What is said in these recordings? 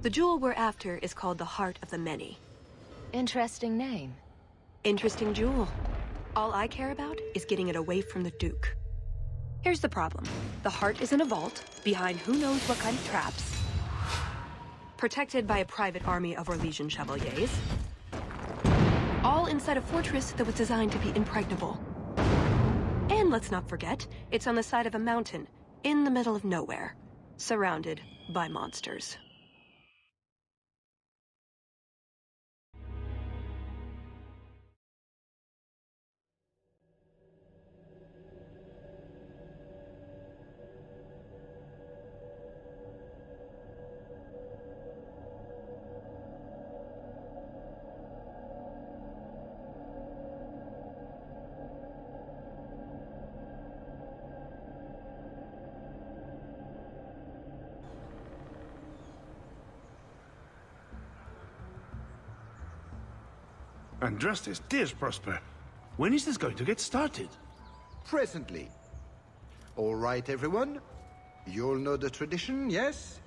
The jewel we're after is called the Heart of the Many. Interesting name. Interesting jewel. All I care about is getting it away from the Duke. Here's the problem. The heart is in a vault, behind who knows what kind of traps, protected by a private army of Orlesian chevaliers, all inside a fortress that was designed to be impregnable. And let's not forget, it's on the side of a mountain, in the middle of nowhere, surrounded by monsters. And justice, dears Prosper. When is this going to get started? Presently. All right, everyone. You'll know the tradition, yes?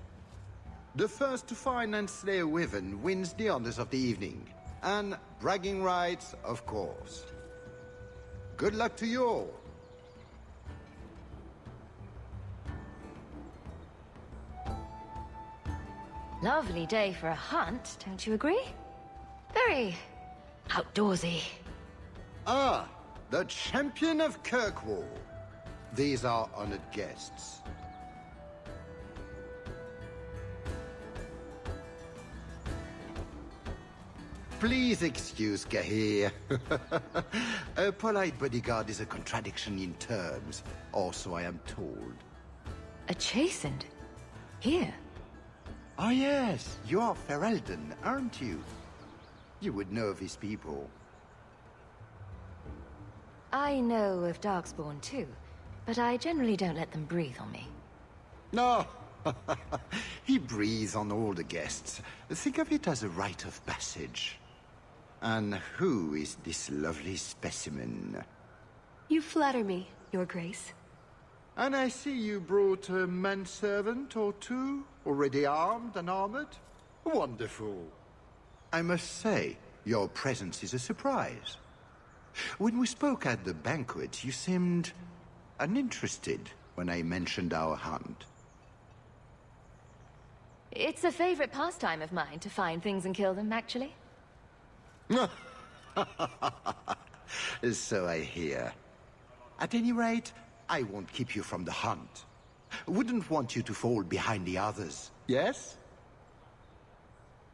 The first to find and slay a wyvern wins the honors of the evening. And bragging rights, of course. Good luck to you all. Lovely day for a hunt, don't you agree? Very outdoorsy. Ah, the champion of Kirkwall. These are honored guests. Please excuse Gahir. A polite bodyguard is a contradiction in terms, or so I am told. A chastened? Here? Ah yes, you are Ferelden, aren't you? You would know of his people. I know of Darkspawn too, but I generally don't let them breathe on me. No, he breathes on all the guests. Think of it as a rite of passage. And who is this lovely specimen? You flatter me, Your Grace. And I see you brought a manservant or two, already armed and armored. Wonderful. I must say, your presence is a surprise. When we spoke at the banquet, you seemed uninterested when I mentioned our hunt. It's a favorite pastime of mine to find things and kill them, actually. So I hear. At any rate, I won't keep you from the hunt. Wouldn't want you to fall behind the others, yes?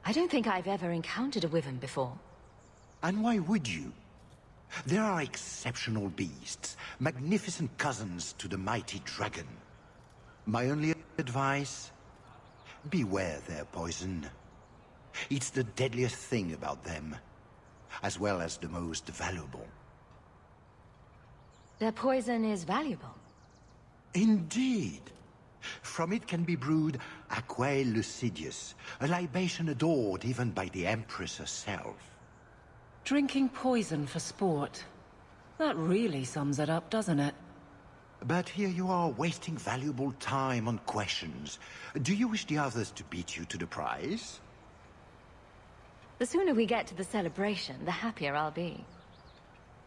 I don't think I've ever encountered a wyvern before. And why would you? There are exceptional beasts, magnificent cousins to the mighty dragon. My only advice? Beware their poison. It's the deadliest thing about them, as well as the most valuable. Their poison is valuable. Indeed. From it can be brewed Aquae Lucidius, a libation adored even by the Empress herself. Drinking poison for sport. That really sums it up, doesn't it? But here you are wasting valuable time on questions. Do you wish the others to beat you to the prize? The sooner we get to the celebration, the happier I'll be.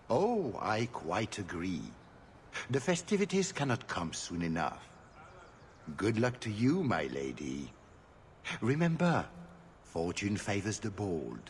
Oh, I quite agree. The festivities cannot come soon enough. Good luck to you, my lady. Remember, fortune favors the bold.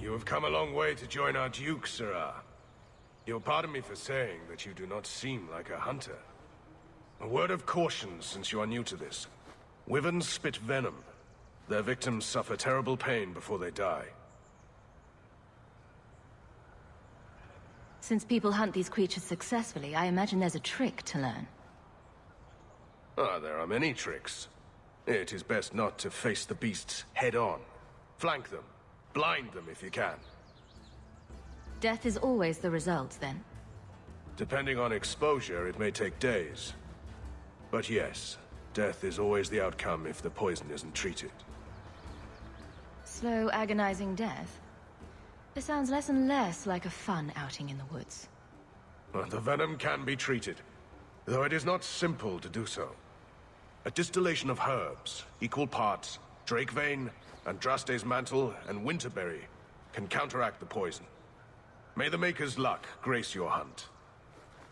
You have come a long way to join our Duke, Sirrah. You'll pardon me for saying that you do not seem like a hunter. A word of caution since you are new to this. Wyverns spit venom. Their victims suffer terrible pain before they die. Since people hunt these creatures successfully, I imagine there's a trick to learn. Ah, there are many tricks. It is best not to face the beasts head-on. Flank them. Blind them if you can. Death is always the result, then? Depending on exposure, it may take days. But yes, death is always the outcome if the poison isn't treated. Slow, agonizing death? This sounds less and less like a fun outing in the woods. But the venom can be treated, though it is not simple to do so. A distillation of herbs, equal parts, Drakevein, Andraste's mantle, and winterberry, can counteract the poison. May the Maker's luck grace your hunt.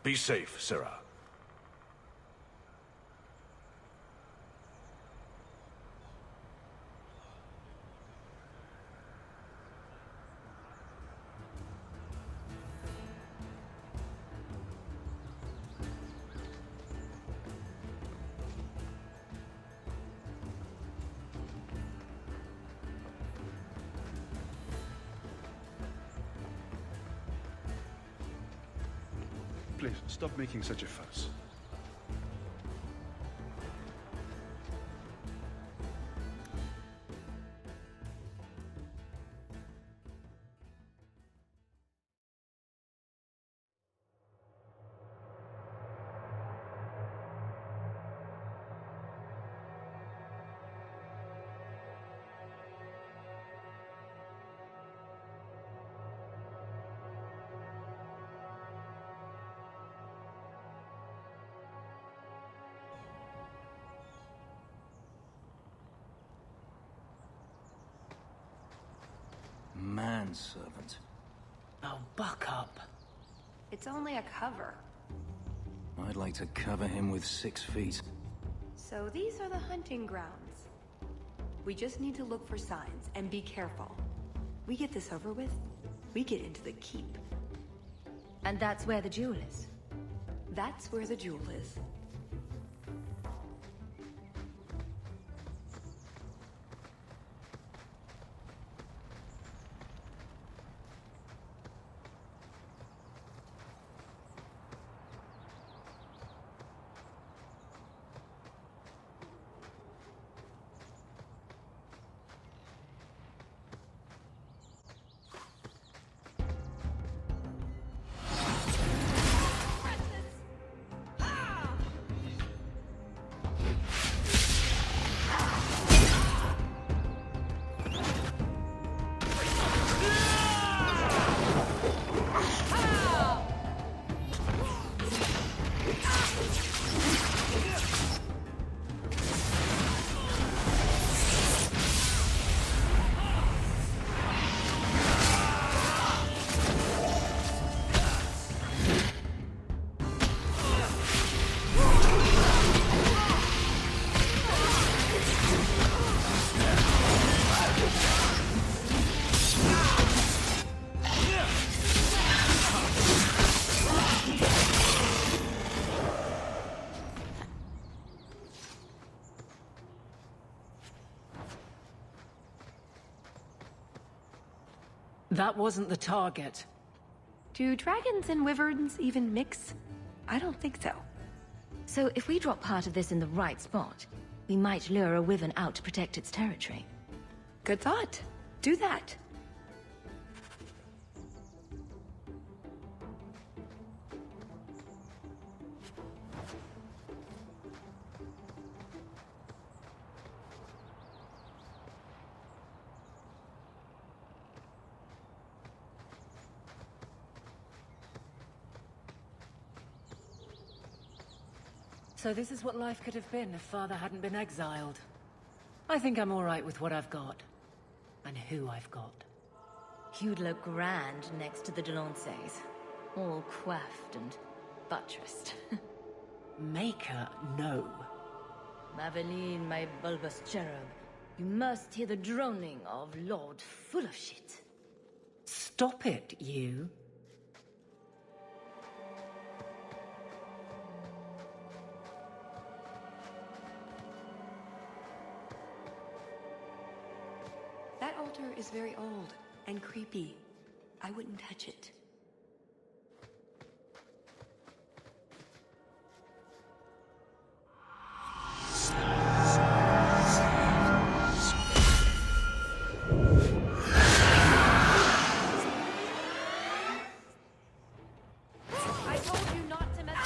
Be safe, Sirrah. Please, stop making such a fuss. Manservant. Oh, buck up. It's only a cover. I'd like to cover him with 6 feet. So these are the hunting grounds. We just need to look for signs and be careful. We get this over with, we get into the keep. And that's where the jewel is. That's where the jewel is. That wasn't the target. Do dragons and wyverns even mix? I don't think so. So if we drop part of this in the right spot, we might lure a wyvern out to protect its territory. Good thought. Do that. So this is what life could have been if Father hadn't been exiled. I think I'm all right with what I've got. And who I've got. You'd look grand next to the Delances. All coiffed and buttressed. Maker, no. Maveline, my bulbous cherub, you must hear the droning of Lord Full of Shit. Stop it, you. That altar is very old and creepy. I wouldn't touch it. I told you not to mess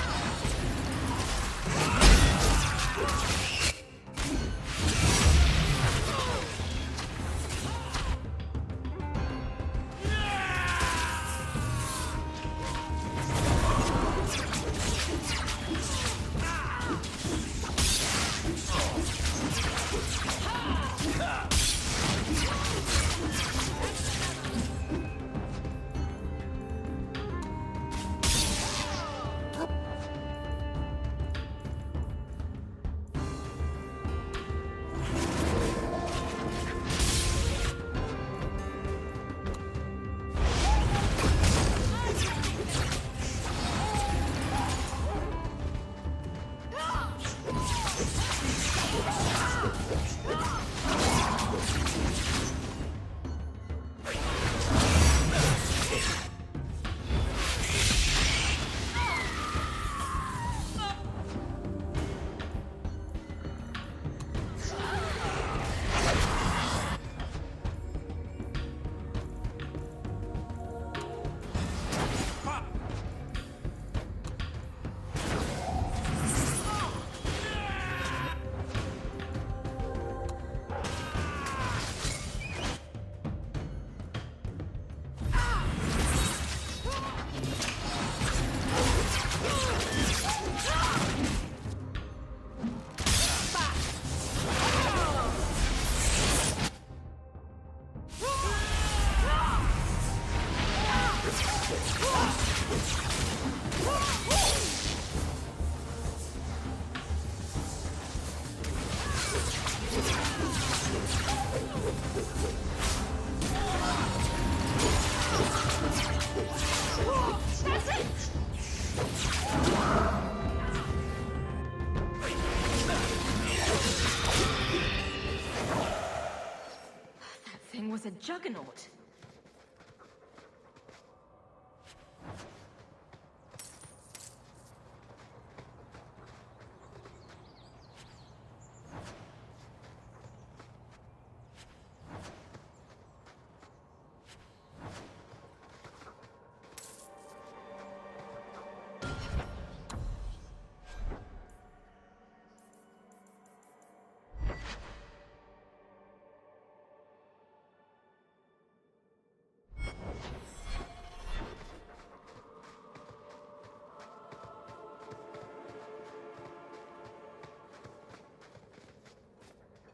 Was a juggernaut.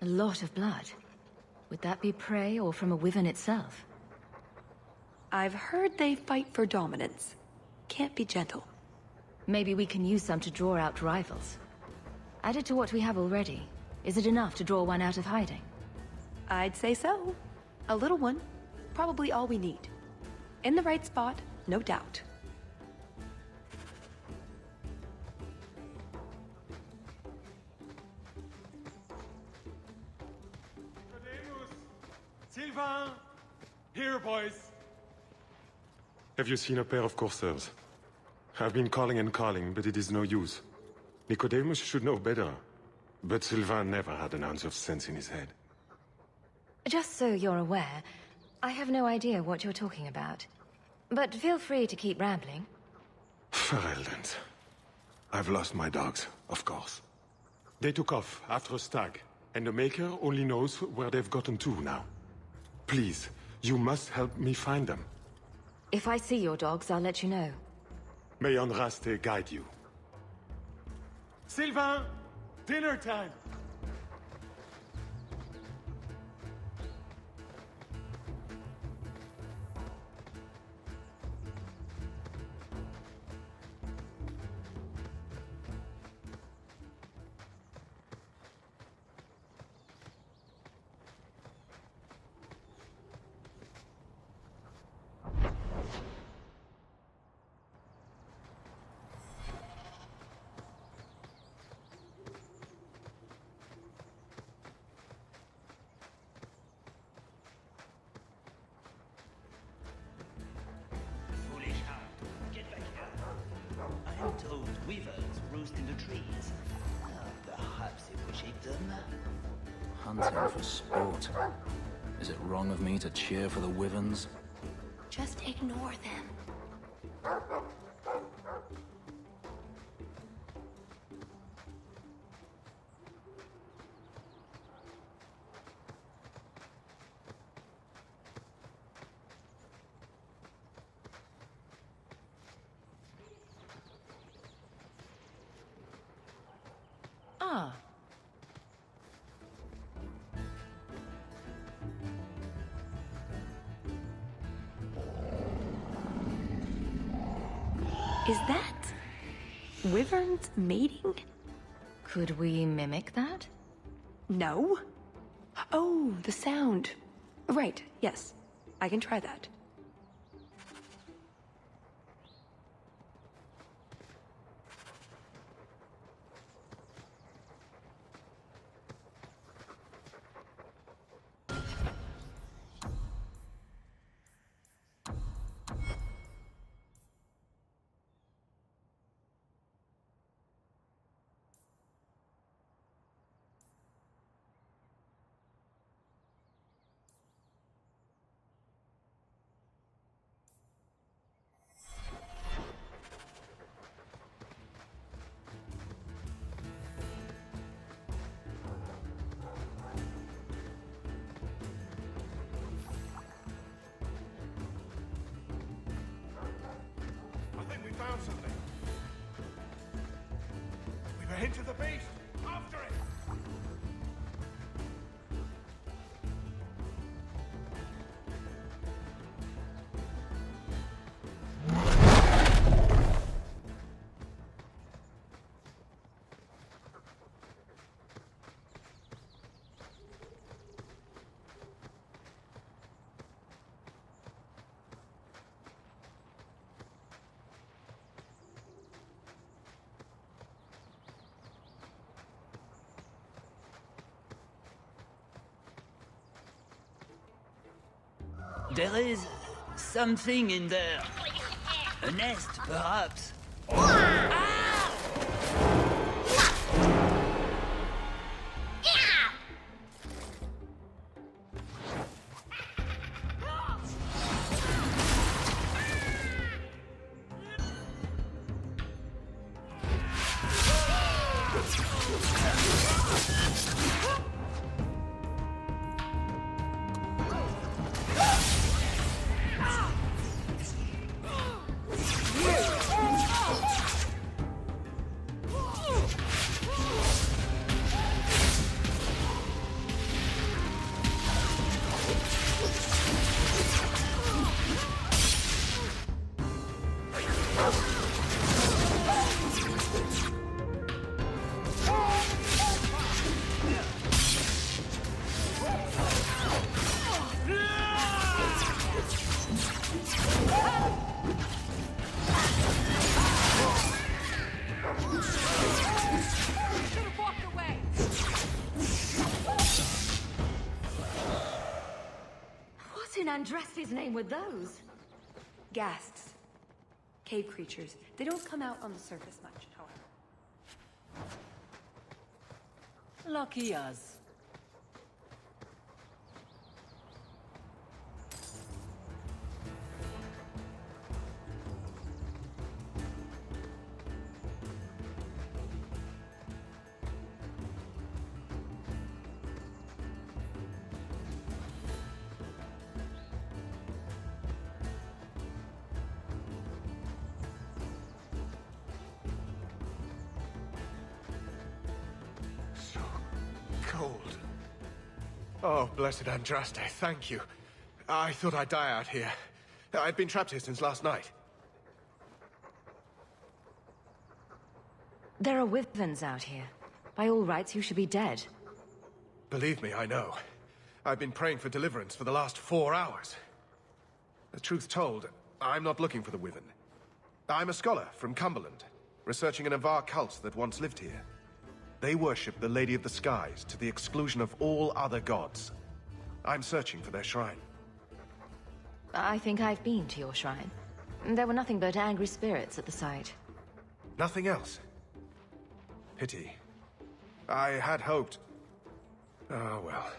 A lot of blood. Would that be prey or from a wyvern itself? I've heard they fight for dominance. Can't be gentle. Maybe we can use some to draw out rivals. Added to what we have already, is it enough to draw one out of hiding? I'd say so. A little one. Probably all we need. In the right spot, no doubt. Sylvain! Here, boys! Have you seen a pair of coursers? I've been calling and calling, but it is no use. Nicodemus should know better. But Sylvain never had an ounce of sense in his head. Just so you're aware, I have no idea what you're talking about. But feel free to keep rambling. Ferelden's. I've lost my dogs, of course. They took off after a stag, and the Maker only knows where they've gotten to now. Please, you must help me find them. If I see your dogs, I'll let you know. May Andraste guide you. Sylvain! Dinner time! trees. Perhaps you could shake them? Hunting for sport. Is it wrong of me to cheer for the wyverns? Just ignore them. Ah. Is that wyverns mating? Could we mimic that? No. Oh, the sound. Right, yes. I can try that. I think we found something. We've a hint of the beast. After it! There is something in there. A nest, perhaps. What in Andraste's name were those? Ghasts. Cave creatures. They don't come out on the surface much, however. Lucky us. Cold. Oh, blessed Andraste, thank you. I thought I'd die out here. I've been trapped here since last night. There are wyverns out here. By all rights, you should be dead. Believe me, I know. I've been praying for deliverance for the last 4 hours. The truth told, I'm not looking for the wyvern. I'm a scholar from Cumberland, researching an Avar cult that once lived here. They worship the Lady of the Skies to the exclusion of all other gods. I'm searching for their shrine. I think I've been to your shrine. There were nothing but angry spirits at the site. Nothing else? Pity. I had hoped... Oh, well.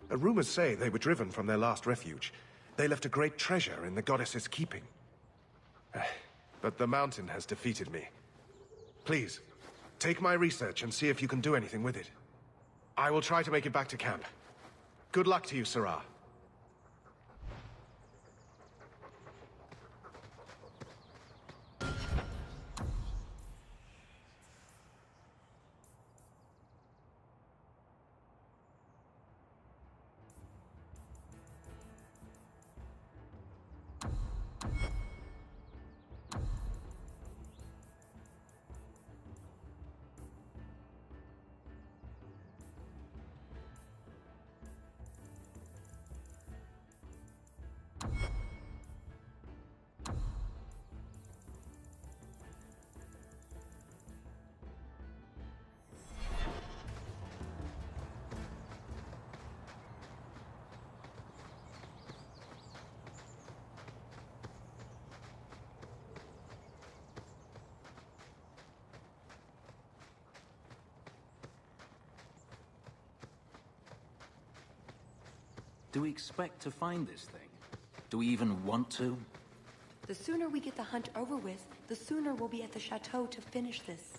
Rumors say they were driven from their last refuge. They left a great treasure in the goddess's keeping. But the mountain has defeated me. Please, take my research and see if you can do anything with it. I will try to make it back to camp. Good luck to you, Sarah. Do we expect to find this thing? Do we even want to? The sooner we get the hunt over with, the sooner we'll be at the chateau to finish this.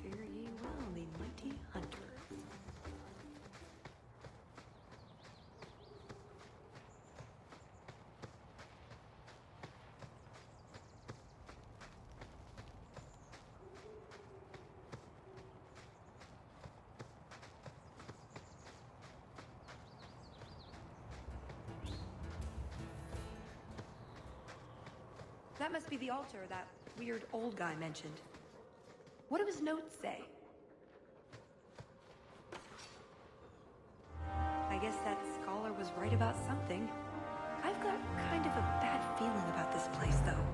Fare ye well, the mighty hunter. That must be the altar that weird old guy mentioned. What do his notes say? I guess that scholar was right about something. I've got kind of a bad feeling about this place, though.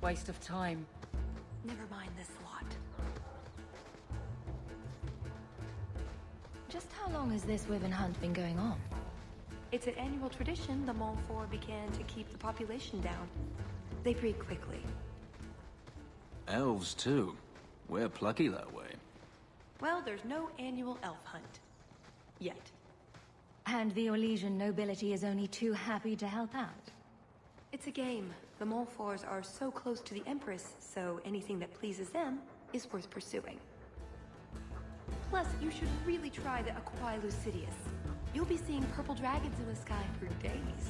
Waste of time. Never mind this lot. Just how long has this Wyvern hunt been going on? It's an annual tradition the Montfort began to keep the population down. They breed quickly. Elves, too. We're plucky that way. Well, there's no annual elf hunt. Yet. And the Orlesian nobility is only too happy to help out. It's a game. The Montforts are so close to the Empress, so anything that pleases them is worth pursuing. Plus, you should really try the Aquae Lucidius. You'll be seeing purple dragons in the sky for days.